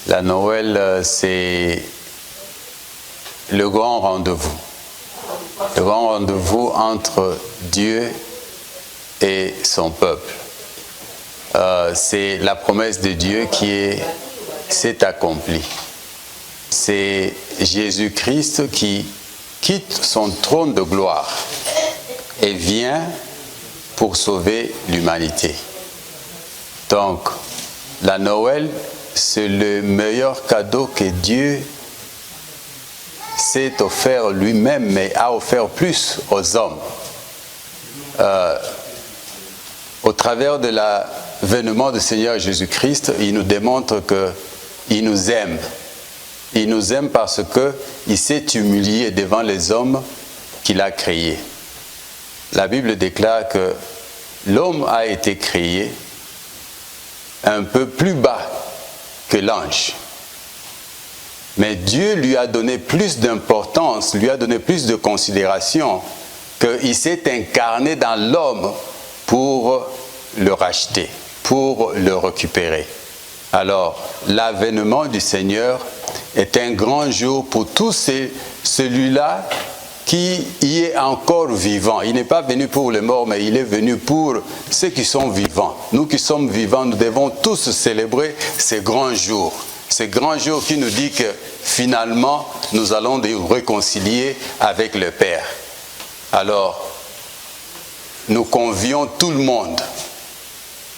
La Noël, c'est le grand rendez-vous. Le grand rendez-vous entre Dieu et son peuple. C'est la promesse de Dieu qui s'est accomplie. C'est Jésus-Christ qui quitte son trône de gloire et vient pour sauver l'humanité. Donc, la Noël, c'est le meilleur cadeau que Dieu s'est offert lui-même, mais a offert plus aux hommes. Au travers de l'avènement du Seigneur Jésus-Christ, il nous démontre qu'il nous aime. Il nous aime parce qu'il s'est humilié devant les hommes qu'il a créés. La Bible déclare que l'homme a été créé un peu plus bas que l'ange. Mais Dieu lui a donné plus d'importance, lui a donné plus de considération, qu'il s'est incarné dans l'homme pour le racheter, pour le récupérer. Alors, l'avènement du Seigneur est un grand jour pour tous celui-là qui y est encore vivant. Il n'est pas venu pour les morts, mais il est venu pour ceux qui sont vivants. Nous qui sommes vivants, nous devons tous célébrer ce grand jour. Ce grand jour qui nous dit que finalement, nous allons nous réconcilier avec le Père. Alors, nous convions tout le monde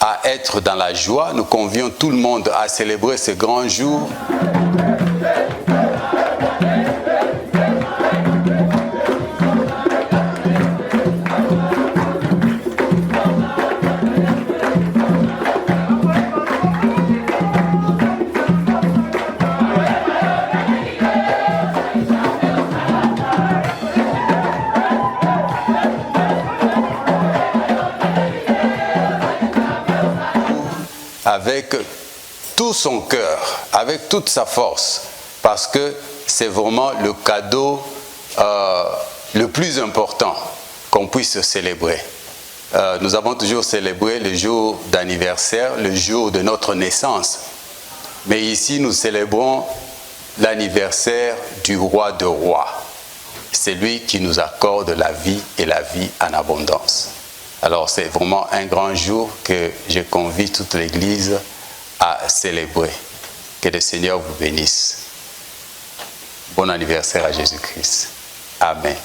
à être dans la joie, nous convions tout le monde à célébrer ce grand jour. Avec tout son cœur, avec toute sa force, parce que c'est vraiment le cadeau le plus important qu'on puisse célébrer. Nous avons toujours célébré le jour d'anniversaire, le jour de notre naissance. Mais ici, nous célébrons l'anniversaire du roi de rois. C'est lui qui nous accorde la vie et la vie en abondance. Alors c'est vraiment un grand jour que je convie toute l'Église à célébrer. Que le Seigneur vous bénisse. Bon anniversaire à Jésus-Christ. Amen.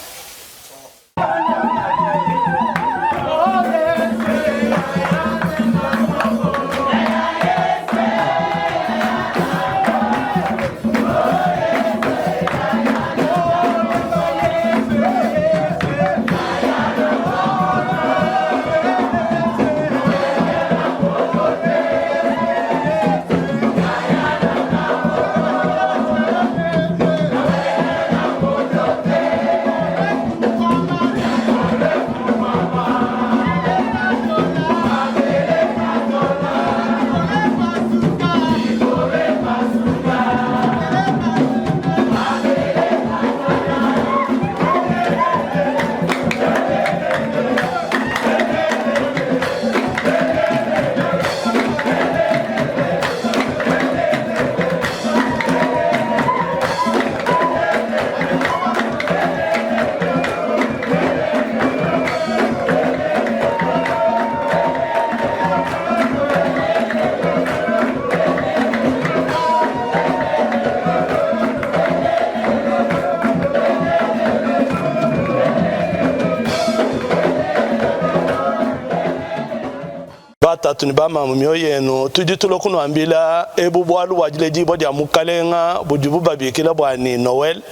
Tatu ni bama mumyo yenu tujye tulokuno ambila ebu bwalu wajile jibo dia mukalenga bujubu babikila bwani Noël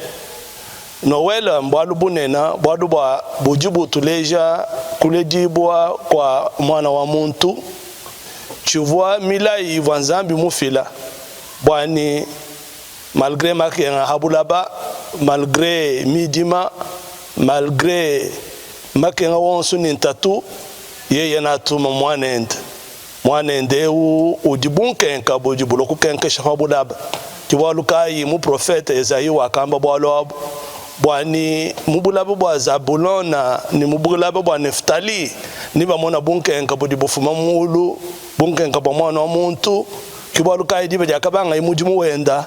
mbwalu bunena bwadu bwa bujubu tuleja kulejibwa kwa mwana wa muntu chuvwa milai vanzambi mufila bwani malgré makenga habulaba malgré midima malgré makenga wonsu nintatu yeye natuma mwanende udibunkenka bujibuloku kenke shahabulaba kiwalukai mu profeta Esayi wakamba bwalo bwani mubulaba bwa Zabulona ni mubulaba bwa Neftali ni bamona bunkenka budibufuma mulu bunkenka bwa mwana wa muntu kibaluka idi badia kabanga imudimu wenda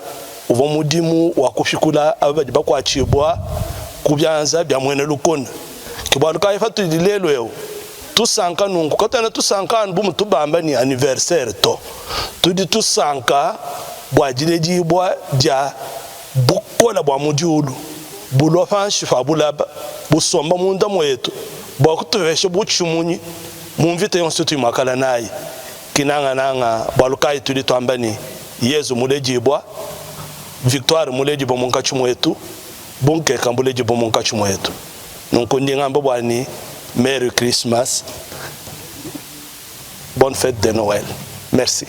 uvo mudimu wa kufikula abadi bakwa chibwa kubyanza bya mwene lukona kibaluka ifatu dilelo yo tusanka nungu katana tusanka bu mutubamba ni anniversaire to tudi tusanka bwa jileji bwa dia bukola bwa mudiulu bulo fanshi fabulaba busomba munda mwetu bwa kutuveshe buchumunyi mumvite yonse tuimakala nayi kinanga nanga balukai tudi twambani Yezu muleji bwa Victoire muleji bwa munkachu mwetu bunke kambuleji bwa munkachu mwetu nunkundi ngamba bwani Merry Christmas, bonne fête de Noël. Merci.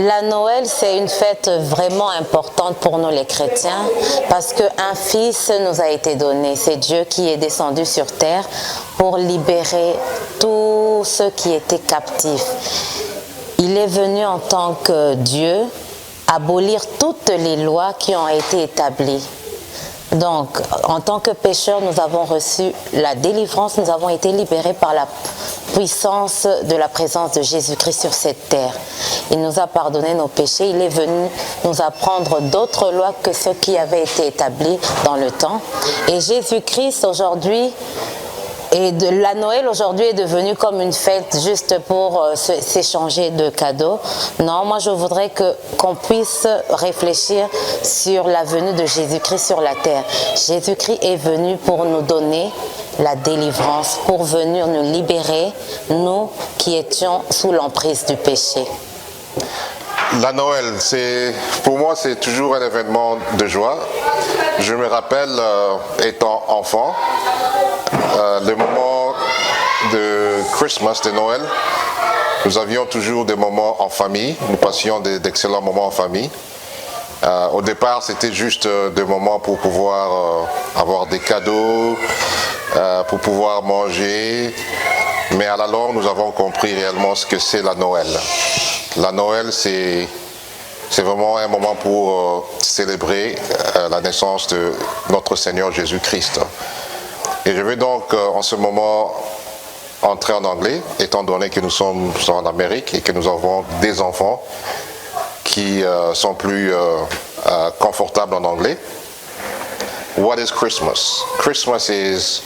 La Noël, c'est une fête vraiment importante pour nous les chrétiens parce qu'un fils nous a été donné. C'est Dieu qui est descendu sur terre pour libérer tous ceux qui étaient captifs. Il est venu en tant que Dieu abolir toutes les lois qui ont été établies. Donc, en tant que pécheurs, nous avons reçu la délivrance, nous avons été libérés par la puissance de la présence de Jésus-Christ sur cette terre. Il nous a pardonné nos péchés, il est venu nous apprendre d'autres lois que ceux qui avaient été établis dans le temps. Et Jésus-Christ aujourd'hui, et la Noël aujourd'hui est devenue comme une fête juste pour s'échanger de cadeaux. Non, moi je voudrais qu'on puisse réfléchir sur la venue de Jésus-Christ sur la terre. Jésus-Christ est venu pour nous donner la délivrance, pour venir nous libérer, nous qui étions sous l'emprise du péché. La Noël, pour moi, c'est toujours un événement de joie. Je me rappelle, étant enfant, le moment de Christmas, de Noël, nous avions toujours des moments en famille. Nous passions d'excellents moments en famille. Au départ, c'était juste des moments pour pouvoir avoir des cadeaux, pour pouvoir manger. Mais à la longue, nous avons compris réellement ce que c'est la Noël. La Noël, c'est vraiment un moment pour célébrer la naissance de notre Seigneur Jésus-Christ. Et je vais donc en ce moment entrer en anglais, étant donné que nous sommes en Amérique et que nous avons des enfants qui sont plus confortables en anglais. What is Christmas? Christmas is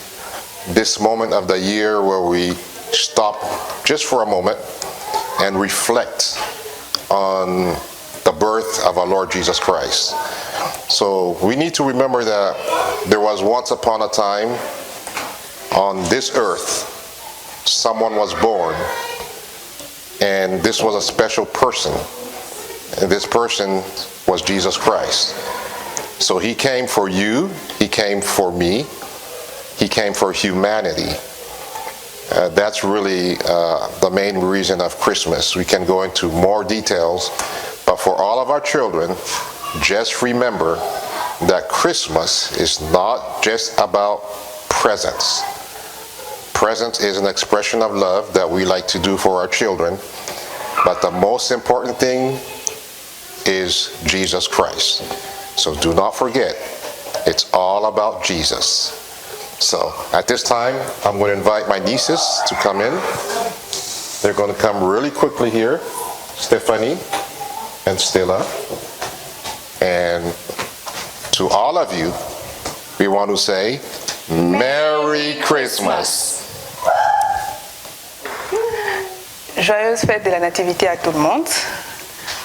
this moment of the year where we stop just for a moment and reflect on the birth of our Lord Jesus Christ. So we need to remember that there was once upon a time on this earth, someone was born, and this was a special person. And this person was Jesus Christ. So he came for you, he came for me, he came for humanity. That's really the main reason of Christmas. We can go into more details, but for all of our children, just remember that Christmas is not just about presents. Presents is an expression of love that we like to do for our children, but the most important thing is Jesus Christ. So do not forget, it's all about Jesus. So at this time, I'm going to invite my nieces to come in. They're going to come really quickly here, Stephanie and Stella. And to all of you, we want to say, Merry Christmas. Joyeuse fête de la Nativité à tout le monde.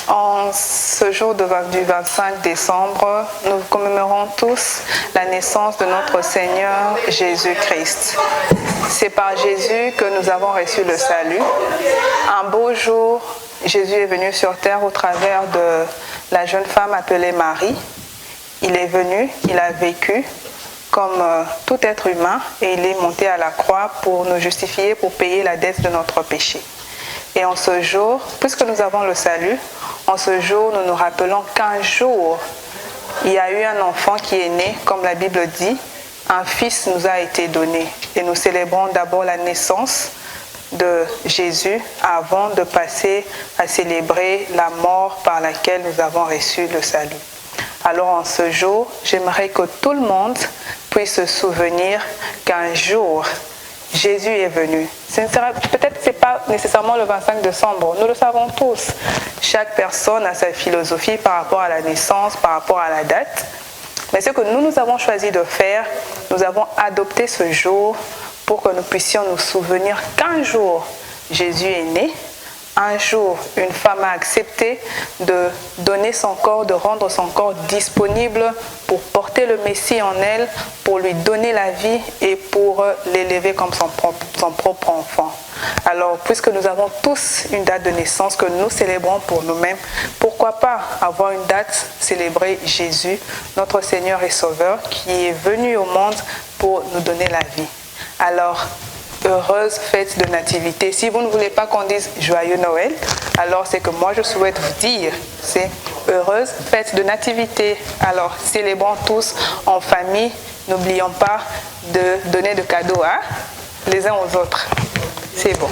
En ce jour du 25 décembre, nous commémorons tous la naissance de notre Seigneur Jésus-Christ. C'est par Jésus que nous avons reçu le salut. Un beau jour, Jésus est venu sur terre au travers de la jeune femme appelée Marie. Il est venu, il a vécu comme tout être humain et il est monté à la croix pour nous justifier, pour payer la dette de notre péché. Et en ce jour, puisque nous avons le salut, En ce jour, nous nous rappelons qu'un jour, il y a eu un enfant qui est né, comme la Bible dit, un fils nous a été donné. Et nous célébrons d'abord la naissance de Jésus avant de passer à célébrer la mort par laquelle nous avons reçu le salut. Alors en ce jour, j'aimerais que tout le monde puisse se souvenir qu'un jour, Jésus est venu. Peut-être que ce n'est pas nécessairement le 25 décembre, nous le savons tous. Chaque personne a sa philosophie par rapport à la naissance, par rapport à la date. Mais ce que nous avons choisi de faire, nous avons adopté ce jour pour que nous puissions nous souvenir qu'un jour, Jésus est né. Un jour, une femme a accepté de donner son corps, de rendre son corps disponible pour porter le Messie en elle, pour lui donner la vie et pour l'élever comme son propre enfant. Alors, puisque nous avons tous une date de naissance que nous célébrons pour nous-mêmes, pourquoi pas avoir une date, célébrer Jésus, notre Seigneur et Sauveur, qui est venu au monde pour nous donner la vie. Alors, heureuse fête de nativité. Si vous ne voulez pas qu'on dise joyeux Noël, alors c'est que moi je souhaite vous dire, c'est heureuse fête de nativité. Alors célébrons tous en famille. N'oublions pas de donner de cadeaux les uns aux autres. C'est bon.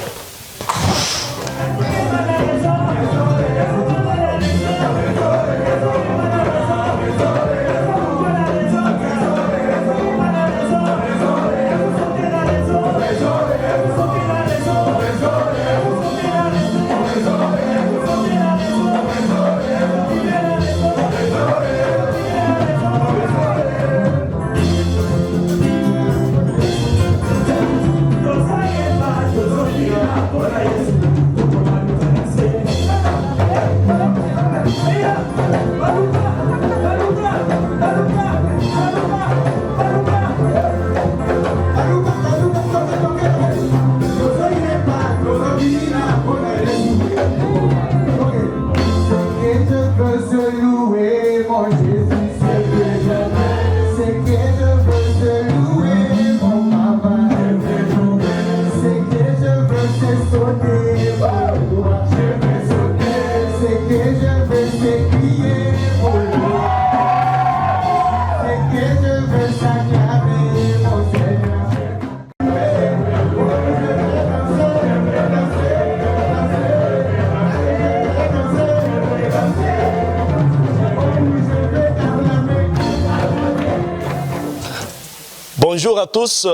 Bonjour à tous,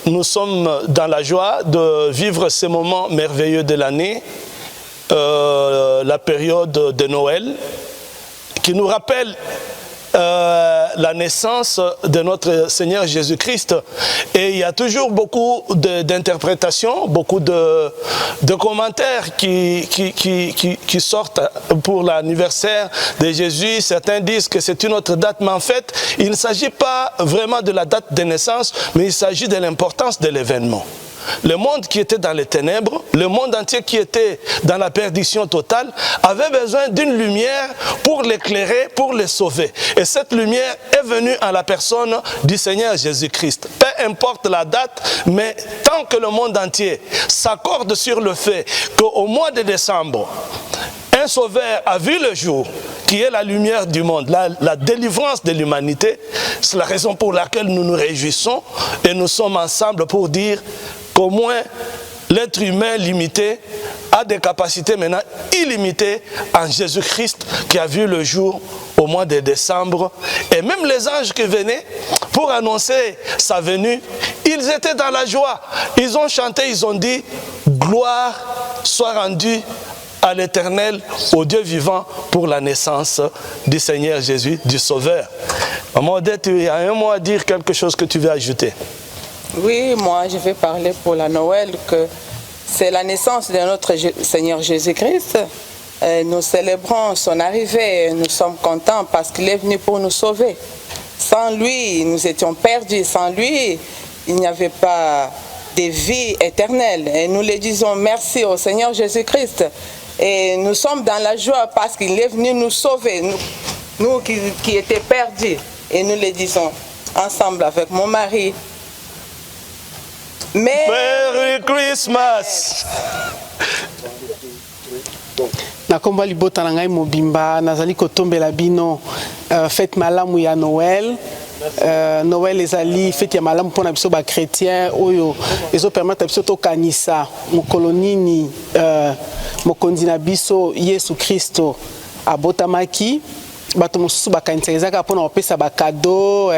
nous sommes dans la joie de vivre ces moments merveilleux de l'année, la période de Noël, qui nous rappelle la naissance de notre Seigneur Jésus-Christ. Et il y a toujours beaucoup d'interprétations, beaucoup de commentaires qui sortent pour l'anniversaire de Jésus. Certains disent que c'est une autre date, mais en fait, il ne s'agit pas vraiment de la date de naissance, mais il s'agit de l'importance de l'événement. Le monde qui était dans les ténèbres, le monde entier qui était dans la perdition totale, avait besoin d'une lumière pour l'éclairer, pour le sauver. Et cette lumière est venue en la personne du Seigneur Jésus-Christ. Peu importe la date, mais tant que le monde entier s'accorde sur le fait qu'au mois de décembre, un sauveur a vu le jour, qui est la lumière du monde, la délivrance de l'humanité, c'est la raison pour laquelle nous nous réjouissons et nous sommes ensemble pour dire qu'au moins l'être humain limité a des capacités maintenant illimitées en Jésus-Christ qui a vu le jour au mois de décembre. Et même les anges qui venaient pour annoncer sa venue, ils étaient dans la joie. Ils ont chanté, ils ont dit « Gloire soit rendue à l'Éternel, au Dieu vivant, pour la naissance du Seigneur Jésus, du Sauveur. » Maman Odette, tu as un mot à dire, quelque chose que tu veux ajouter? Oui, moi je vais parler pour la Noël, que c'est la naissance de notre Seigneur Jésus-Christ. Nous célébrons son arrivée, nous sommes contents parce qu'il est venu pour nous sauver. Sans lui, nous étions perdus, sans lui, il n'y avait pas de vie éternelle. Et nous le disons merci au Seigneur Jésus-Christ. Et nous sommes dans la joie parce qu'il est venu nous sauver, nous qui étions perdus. Et nous le disons ensemble avec mon mari. Merry Christmas! na komba libota na ngai mobimba nazali kotombela bino fête malamu ya Noël. Noël ezali fête ya malamu mpona biso ba chrétien oyo ezo permettre biso to kanisa mokolonini mokonzi na biso Yesu Kristo abotamaki bato mosusu bakanisa ezaka mpona kopesa ba cadeau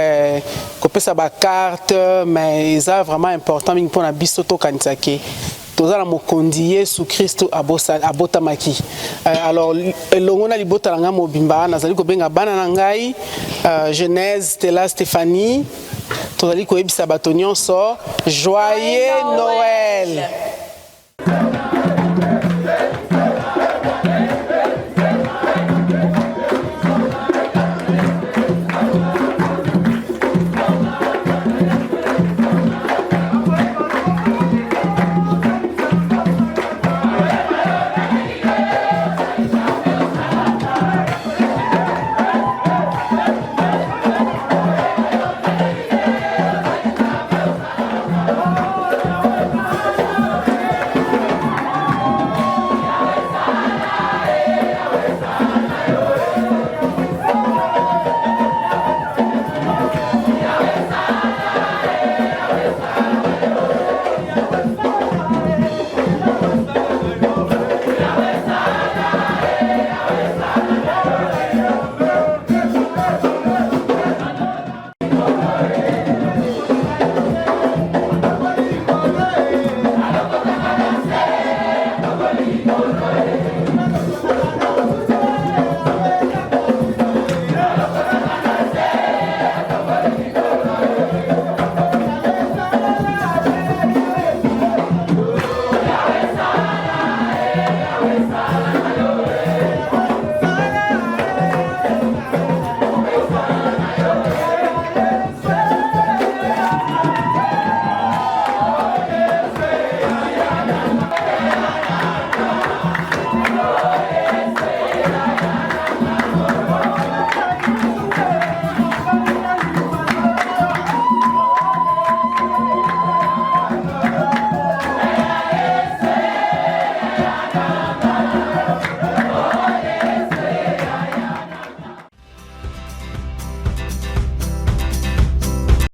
kopesa ba carte mais eza vraiment important mingi mpona biso to kanisa ke tozala mokonzi Yesu Kristo abotamaki. Alors elongo na libota na nga mobimba nazali kobenga bana na ngai Genèse Stella Stéphanie tozali koyebisa bato nyonso joyeux Noël. Bye.